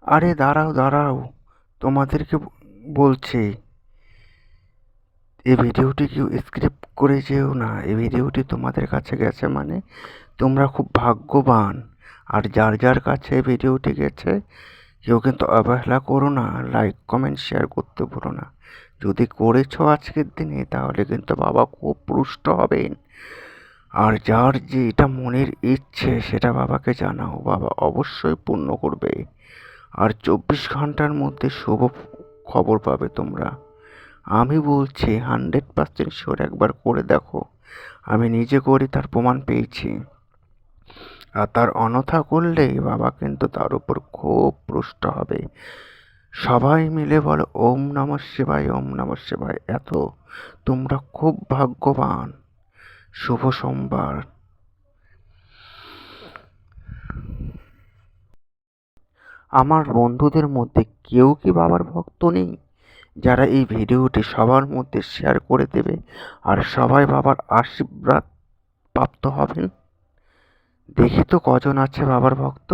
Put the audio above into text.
আরে দাঁড়াও দাঁড়াও, তোমাদেরকে বলছি, এই ভিডিওটি কেউ স্ক্রিপ্ট করে যেও না। এই ভিডিওটি তোমাদের কাছে গেছে মানে তোমরা খুব ভাগ্যবান। আর যার যার কাছে এই ভিডিওটি গেছে কেউ কিন্তু অবহেলা করো না, লাইক কমেন্ট শেয়ার করতে ভুলো না। যদি করেছো আজকের দিনে তাহলে কিন্তু বাবা খুব পুষ্ট হবেন। আর যার যেটা মনের ইচ্ছে সেটা বাবাকে জানাও, বাবা অবশ্যই পূর্ণ করবে। আর 24 ঘন্টার মধ্যে শুভ খবর পাবে তোমরা। আমি বলছি 100% শিওর, একবার করে দেখো। আমি নিজে করি, তার প্রমাণ পেয়েছি। আর তার অনথা করলে বাবা কিন্তু তার উপর খুব রুষ্ট হবে। সবাই মিলে বলো ওম নমঃ শিবায়, ওম নমঃ শিবায়। এত তোমরা খুব ভাগ্যবান। শুভ সোমবার। আমার বন্ধুদের মধ্যে কেউ কি বাবার ভক্ত নেই, যারা এই ভিডিওটি সবার মধ্যে শেয়ার করে দেবে আর সবাই বাবার আশীর্বাদ প্রাপ্ত হবেন? দেখি তো কজন আছে বাবার ভক্ত।